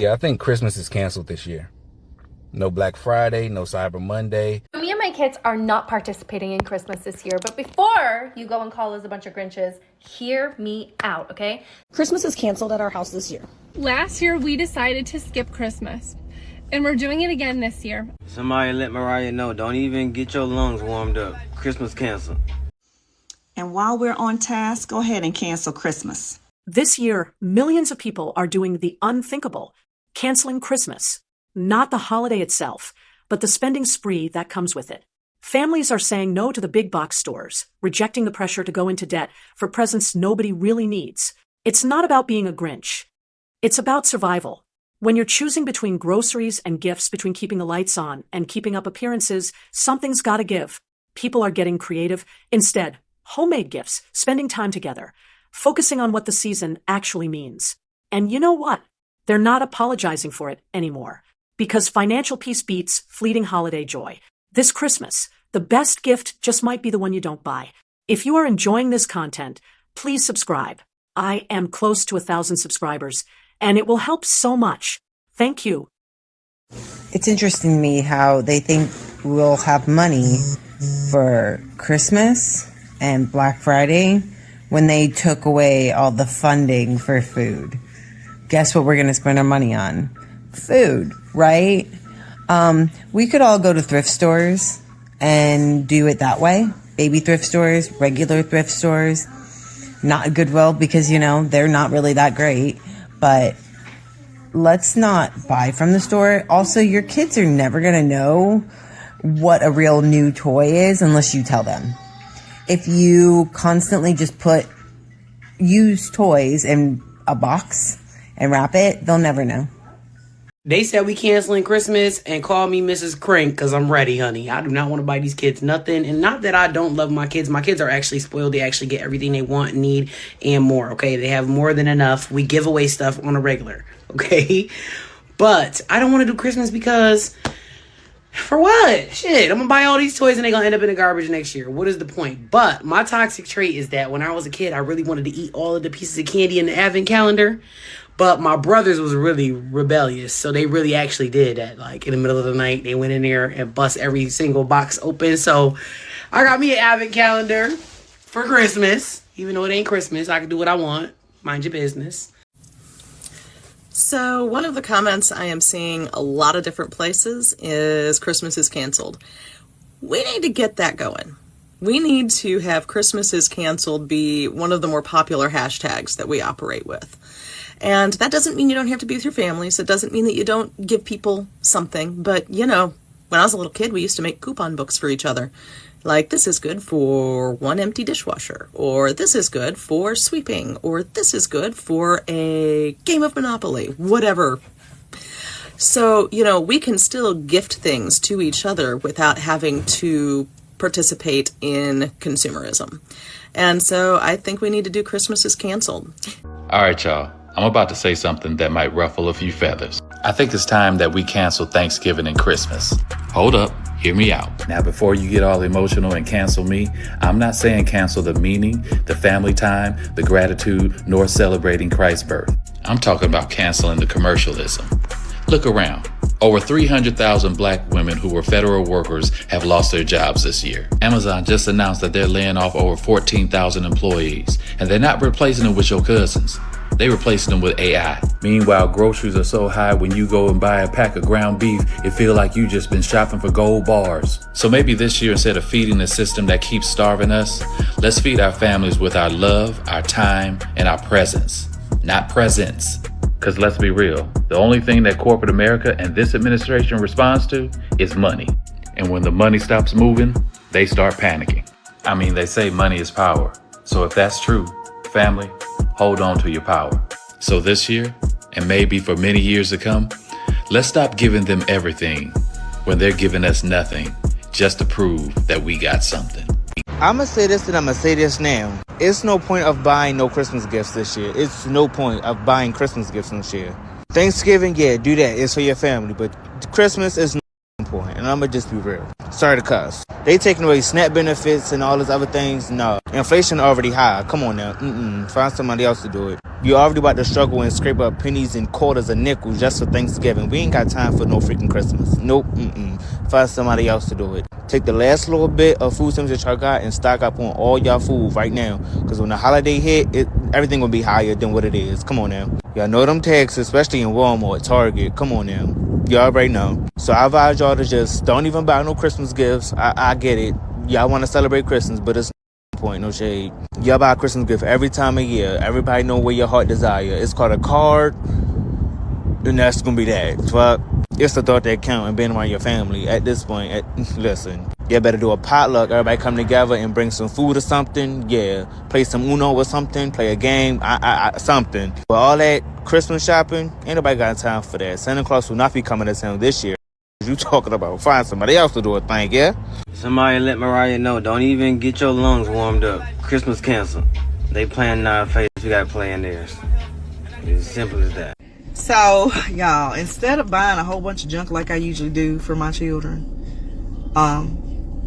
Yeah, I think Christmas is canceled this year. No Black Friday, no Cyber Monday. Me and my kids are not participating in Christmas this year, but before you go and call us a bunch of Grinches, hear me out, okay? Christmas is canceled at our house this year. Last year, we decided to skip Christmas, and we're doing it again this year. Somebody let Mariah know. Don't even get your lungs warmed up. Christmas canceled. And while we're on task, go ahead and cancel Christmas. This year, millions of people are doing the unthinkable, canceling Christmas. Not the holiday itself, but the spending spree that comes with it. Families are saying no to the big box stores, rejecting the pressure to go into debt for presents nobody really needs. It's not about being a Grinch. It's about survival. When you're choosing between groceries and gifts, between keeping the lights on and keeping up appearances, something's gotta give. People are getting creative. Instead, homemade gifts, spending time together, focusing on what the season actually means. And you know what? They're not apologizing for it anymore. Because financial peace beats fleeting holiday joy. This Christmas, the best gift just might be the one you don't buy. If you are enjoying this content, please subscribe. I am close to 1,000 subscribers, and it will help so much. Thank you. It's interesting to me how they think we'll have money for Christmas and Black Friday when they took away all the funding for food. Guess what we're going to spend our money on? Food, right? We could all go to thrift stores and do it that way. Baby thrift stores, regular thrift stores, not Goodwill because, they're not really that great. But let's not buy from the store. Also, your kids are never going to know what a real new toy is unless you tell them. If you constantly just put used toys in a box and wrap it, they'll never know. They said we canceling Christmas and call me Mrs. Crank because I'm ready, honey. I do not want to buy these kids nothing. And not that I don't love my kids. My kids are actually spoiled. They actually get everything they want, need, and more, okay? They have more than enough. We give away stuff on a regular, okay? But I don't want to do Christmas because, for what? Shit, I'm going to buy all these toys and they're going to end up in the garbage next year. What is the point? But my toxic trait is that when I was a kid, I really wanted to eat all of the pieces of candy in the advent calendar. But my brothers was really rebellious, so they really actually did that. Like, in the middle of the night, they went in there and bust every single box open. So I got me an advent calendar for Christmas. Even though it ain't Christmas, I can do what I want. Mind your business. So one of the comments I am seeing a lot of different places is Christmas is canceled. We need to get that going. We need to have Christmas is canceled be one of the more popular hashtags that we operate with. And that doesn't mean you don't have to be with your families. It doesn't mean that you don't give people something. But, when I was a little kid, we used to make coupon books for each other. Like, this is good for one empty dishwasher, or this is good for sweeping, or this is good for a game of Monopoly, whatever. So, we can still gift things to each other without having to participate in consumerism. And so I think we need to do Christmas is canceled. All right, y'all. I'm about to say something that might ruffle a few feathers. I think it's time that we cancel Thanksgiving and Christmas. Hold up, hear me out. Now, before you get all emotional and cancel me, I'm not saying cancel the meaning, the family time, the gratitude, nor celebrating Christ's birth. I'm talking about canceling the commercialism. Look around. Over 300,000 black women who were federal workers have lost their jobs this year. Amazon just announced that they're laying off over 14,000 employees, and they're not replacing them with your cousins. They're replacing them with AI. Meanwhile, groceries are so high when you go and buy a pack of ground beef, it feels like you just been shopping for gold bars. So maybe this year, instead of feeding the system that keeps starving us, let's feed our families with our love, our time, and our presence. Not presents. Because let's be real, the only thing that corporate America and this administration responds to is money. And when the money stops moving, they start panicking. I mean, they say money is power. So if that's true, family, hold on to your power. So this year, and maybe for many years to come, let's stop giving them everything when they're giving us nothing just to prove that we got something. I'm going to say this and I'm going to say this now. It's no point of buying no Christmas gifts this year. It's no point of buying Christmas gifts this year. Thanksgiving, yeah, do that. It's for your family. But Christmas is no point. And I'm going to just be real. Sorry to cuss. They taking away SNAP benefits and all these other things. No. Inflation already high. Come on now. Find somebody else to do it. You're already about to struggle and scrape up pennies and quarters and nickels just for Thanksgiving. We ain't got time for no freaking Christmas. Nope. Find somebody else to do it. Take the last little bit of food stamps that y'all got and stock up on all y'all food right now. Because when the holiday hit, everything will be higher than what it is. Come on now. Y'all know them taxes, especially in Walmart, Target. Come on now. Y'all already know. So I advise y'all to just don't even buy no Christmas gifts. I get it. Y'all want to celebrate Christmas, but it's no point, no shade. Y'all buy a Christmas gift every time of year. Everybody know where your heart desire. It's called a card, and that's going to be that. Fuck. It's the thought that count and being around your family. At this point, listen, you better do a potluck. Everybody come together and bring some food or something. Yeah, play some Uno or something. Play a game, something. But all that Christmas shopping, ain't nobody got time for that. Santa Claus will not be coming to town this year. You talking about find somebody else to do a thing, yeah? Somebody let Mariah know. Don't even get your lungs warmed up. Christmas canceled. They playing in our face. We got to play in theirs. It's as simple as that. So, y'all, instead of buying a whole bunch of junk like I usually do for my children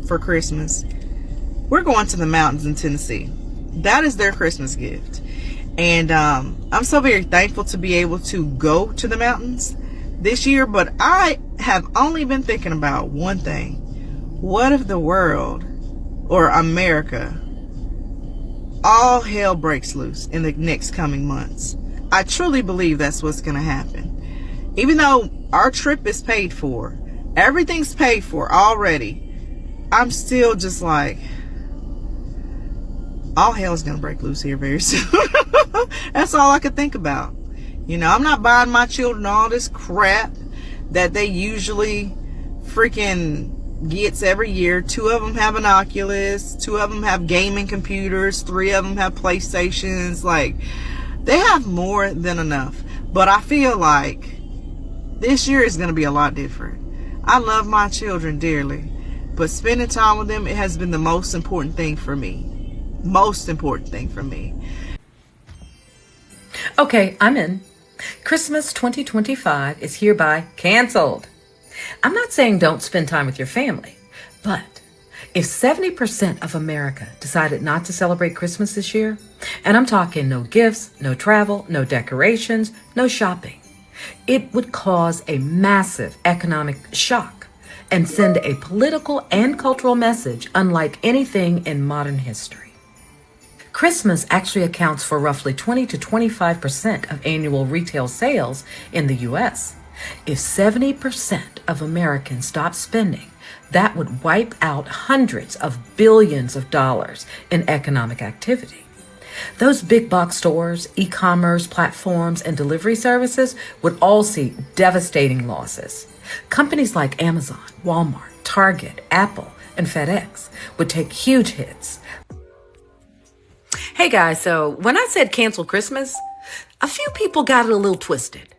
for Christmas, we're going to the mountains in Tennessee. That is their Christmas gift. And I'm so very thankful to be able to go to the mountains this year. But I have only been thinking about one thing. What if the world, or America, all hell breaks loose in the next coming months? I truly believe that's what's going to happen. Even though our trip is paid for, everything's paid for already, I'm still just like, all hell is going to break loose here very soon. That's all I could think about. You know, I'm not buying my children all this crap that they usually freaking gets every year. 2 of them have an Oculus, 2 of them have gaming computers, 3 of them have PlayStations. Like, they have more than enough. But I feel like this year is going to be a lot different. I love my children dearly, but spending time with them, it has been the most important thing for me. Most important thing for me. Okay, I'm in. Christmas 2025 is hereby canceled. I'm not saying don't spend time with your family, but if 70% of America decided not to celebrate Christmas this year, and I'm talking no gifts, no travel, no decorations, no shopping, it would cause a massive economic shock and send a political and cultural message unlike anything in modern history. Christmas actually accounts for roughly 20 to 25% of annual retail sales in the U.S. If 70% of Americans stopped spending, that would wipe out hundreds of billions of dollars in economic activity. Those big box stores, e-commerce platforms, and delivery services would all see devastating losses. Companies like Amazon, Walmart, Target, Apple, and FedEx would take huge hits. Hey guys, so when I said cancel Christmas, a few people got it a little twisted.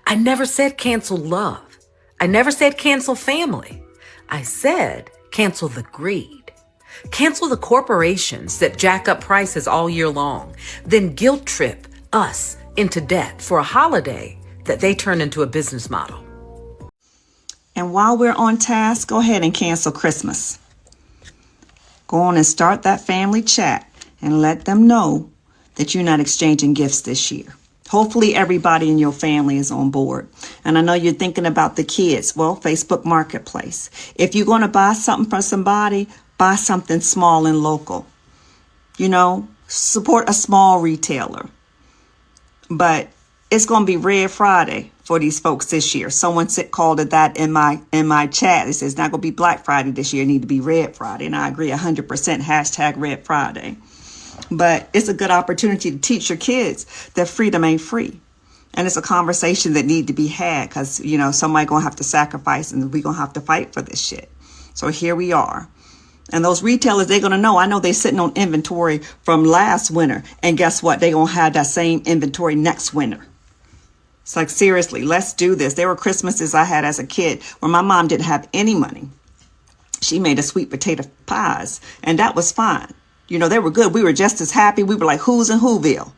I never said cancel love. I never said cancel family. I said cancel the greed. Cancel the corporations that jack up prices all year long, then guilt trip us into debt for a holiday that they turn into a business model. And while we're on task, go ahead and cancel Christmas. Go on and start that family chat and let them know that you're not exchanging gifts this year. Hopefully everybody in your family is on board. And I know you're thinking about the kids. Well, Facebook Marketplace. If you're going to buy something from somebody, buy something small and local. You know, support a small retailer. But it's going to be Red Friday for these folks this year. Someone called it that in my chat. It says it's not going to be Black Friday this year. It need to be Red Friday. And I agree 100%. Hashtag Red Friday. But it's a good opportunity to teach your kids that freedom ain't free. And it's a conversation that need to be had because, you know, somebody going to have to sacrifice and we going to have to fight for this shit. So here we are. And those retailers, they're going to know. I know they're sitting on inventory from last winter. And guess what? They're going to have that same inventory next winter. It's like, seriously, let's do this. There were Christmases I had as a kid where my mom didn't have any money. She made us sweet potato pies, and that was fine. You know, they were good. We were just as happy. We were like, who's in Whoville?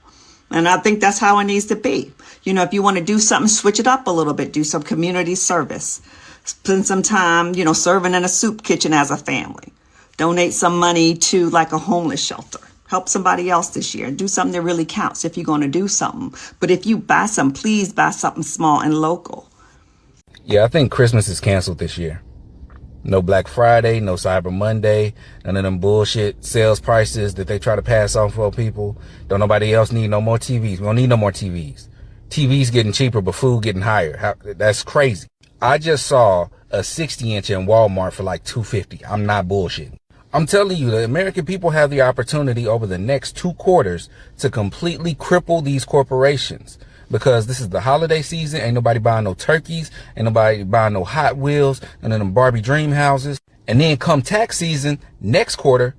And I think that's how it needs to be. You know, if you want to do something, switch it up a little bit. Do some community service. Spend some time, you know, serving in a soup kitchen as a family. Donate some money to like a homeless shelter. Help somebody else this year. Do something that really counts if you're going to do something. But if you buy some, please buy something small and local. Yeah, I think Christmas is canceled this year. No Black Friday, no Cyber Monday, none of them bullshit sales prices that they try to pass on for people. Don't nobody else need no more TVs. We don't need no more TVs. TVs getting cheaper, but food getting higher. That's crazy. I just saw a 60-inch in Walmart for like $250. I'm not bullshitting. I'm telling you, the American people have the opportunity over the next 2 quarters to completely cripple these corporations. Because this is the holiday season. Ain't nobody buying no turkeys. Ain't nobody buying no Hot Wheels and then them Barbie dream houses. And then come tax season, next quarter,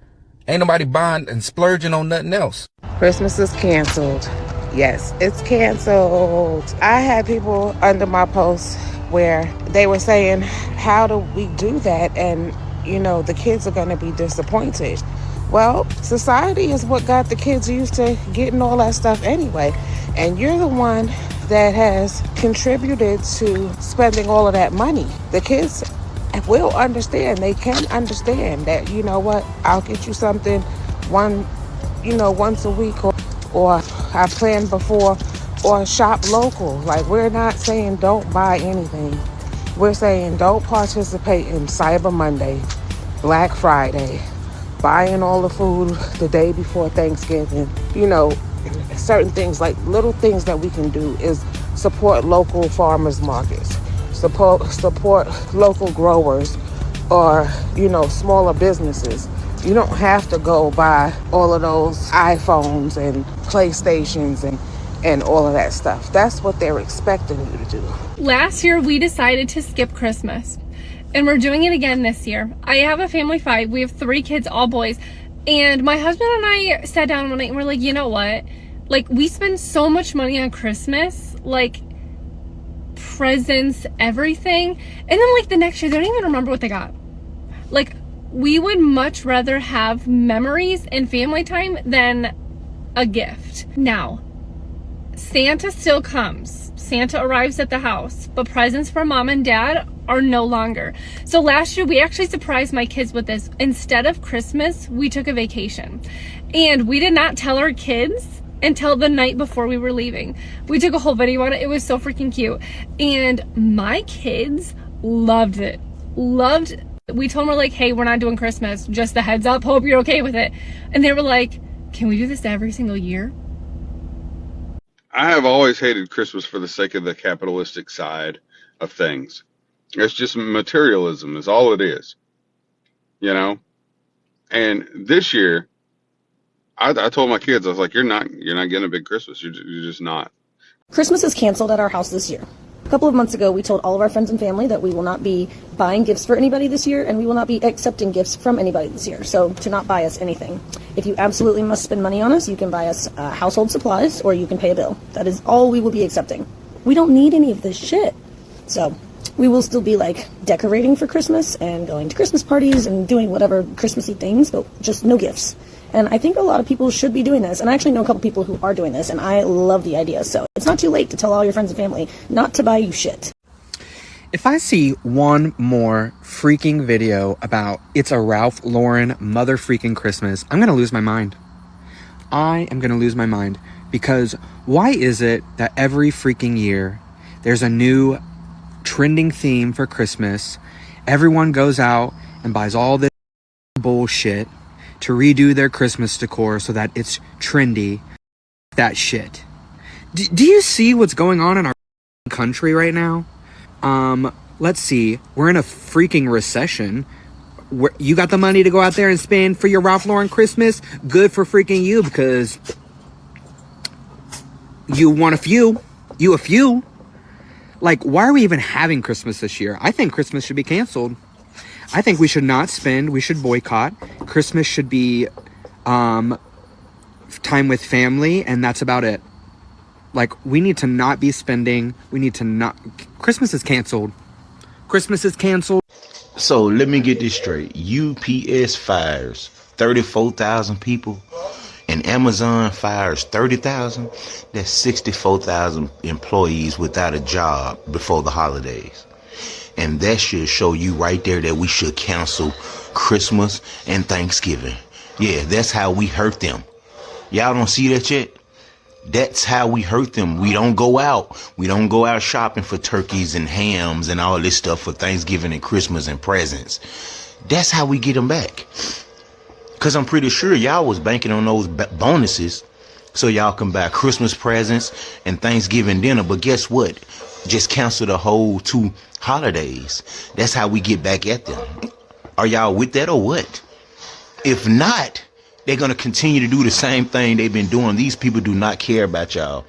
ain't nobody buying and splurging on nothing else. Christmas is canceled. Yes, it's canceled. I had people under my post where they were saying, how do we do that? And, you know, the kids are going to be disappointed. Well, society is what got the kids used to getting all that stuff anyway. And you're the one that has contributed to spending all of that money. The kids will understand. They can understand that, you know what, I'll get you something once a week or I planned before, or shop local. Like, we're not saying don't buy anything. We're saying don't participate in Cyber Monday, Black Friday, buying all the food the day before Thanksgiving. You know, certain things, like little things that we can do is support local farmers markets, support local growers, or, you know, smaller businesses. You don't have to go buy all of those iPhones and PlayStations and all of that stuff. That's what they're expecting you to do. Last year, we decided to skip Christmas, and we're doing it again this year. I have a family of 5. We have 3 kids, all boys. And my husband and I sat down one night and we're like, you know what? Like, we spend so much money on Christmas, like presents, everything. And then like the next year, they don't even remember what they got. Like, we would much rather have memories and family time than a gift. Now, Santa still comes. Santa arrives at the house, but presents for mom and dad are no longer. So last year, we actually surprised my kids with this. Instead of Christmas, we took a vacation. And we did not tell our kids until the night before we were leaving. We took a whole video on it. It was so freaking cute. And my kids loved it. We told them, we're like, hey, we're not doing Christmas. Just a heads up. Hope you're okay with it. And they were like, can we do this every single year? I have always hated Christmas for the sake of the capitalistic side of things. It's just materialism is all it is, you know? And this year, I told my kids, I was like, you're not getting a big Christmas. You're just not. Christmas is canceled at our house this year. A couple of months ago, we told all of our friends and family that we will not be buying gifts for anybody this year, and we will not be accepting gifts from anybody this year. So to not buy us anything. If you absolutely must spend money on us, you can buy us household supplies, or you can pay a bill. That is all we will be accepting. We don't need any of this shit. So we will still be like decorating for Christmas and going to Christmas parties and doing whatever Christmassy things, but just no gifts. And I think a lot of people should be doing this. And I actually know a couple people who are doing this, and I love the idea. So it's not too late to tell all your friends and family not to buy you shit. If I see one more freaking video about it's a Ralph Lauren mother freaking Christmas, I'm going to lose my mind. I am going to lose my mind. Because why is it that every freaking year there's a new trending theme for Christmas? Everyone goes out and buys all this bullshit to redo their Christmas decor so that it's trendy. That shit. Do you see what's going on in our country right now? Let's see. We're in a freaking recession. You got the money to go out there and spend for your Ralph Lauren Christmas? Good for freaking you, because you want a few. You a few. Like, why are we even having Christmas this year? I think Christmas should be canceled. I think we should not spend. We should boycott. Christmas should be time with family, and that's about it. Like, we need to not be spending. We need to not. Christmas is canceled. Christmas is canceled. So let me get this straight. UPS fires 34,000 people, and Amazon fires 30,000. That's 64,000 employees without a job before the holidays. And that should show you right there that we should cancel Christmas and Thanksgiving. Yeah, that's how we hurt them. Y'all don't see that yet? That's how we hurt them. We don't go out. We don't go out shopping for turkeys and hams and all this stuff for Thanksgiving and Christmas and presents. That's how we get them back. Because I'm pretty sure y'all was banking on those bonuses so y'all can buy Christmas presents and Thanksgiving dinner. But guess what? Just cancel the whole 2 holidays. That's how we get back at them. Are y'all with that or what? If not, they're going to continue to do the same thing they've been doing. These people do not care about y'all.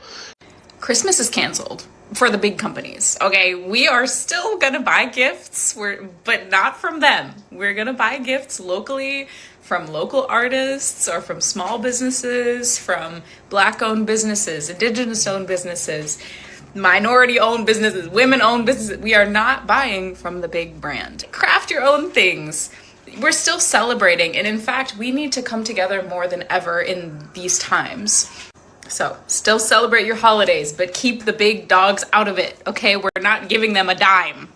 Christmas is canceled for the big companies. Okay, we are still gonna buy gifts, but not from them. We're gonna buy gifts locally from local artists or from small businesses, from Black-owned businesses, Indigenous-owned businesses, minority-owned businesses, women-owned businesses. We are not buying from the big brand. Craft your own things. We're still celebrating, and in fact, we need to come together more than ever in these times. So, still celebrate your holidays, but keep the big dogs out of it, okay? We're not giving them a dime.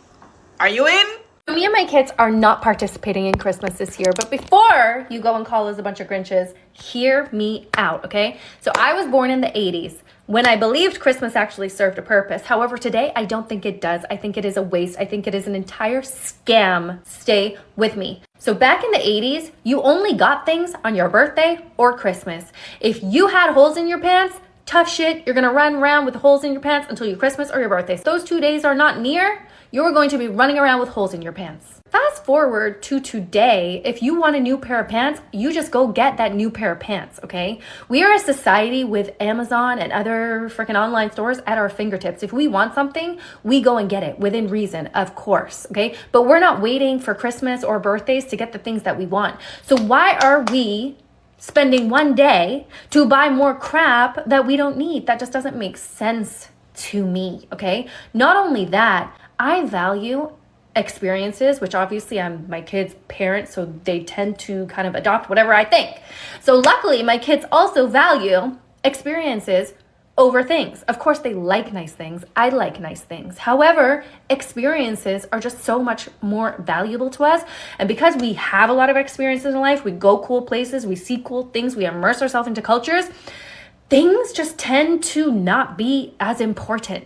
Are you in? Me and my kids are not participating in Christmas this year, but before you go and call us a bunch of Grinches, hear me out, okay? So I was born in the 80s when I believed Christmas actually served a purpose. However, today I don't think it does. I think it is a waste. I think it is an entire scam. Stay with me. So back in the 80s, you only got things on your birthday or Christmas. If you had holes in your pants, tough shit, you're gonna run around with holes in your pants until your Christmas or your birthday. Those 2 days are not near, you're going to be running around with holes in your pants. Fast forward to today, if you want a new pair of pants, you just go get that new pair of pants, okay? We are a society with Amazon and other freaking online stores at our fingertips. If we want something, we go and get it within reason, of course, okay? But we're not waiting for Christmas or birthdays to get the things that we want. So why are we spending one day to buy more crap that we don't need? That just doesn't make sense to me, okay? Not only that, I value experiences, which obviously I'm my kids' parent, so they tend to kind of adopt whatever I think. So luckily, my kids also value experiences over things. Of course, they like nice things. I like nice things. However, experiences are just so much more valuable to us. And because we have a lot of experiences in life, we go cool places, we see cool things, we immerse ourselves into cultures, things just tend to not be as important.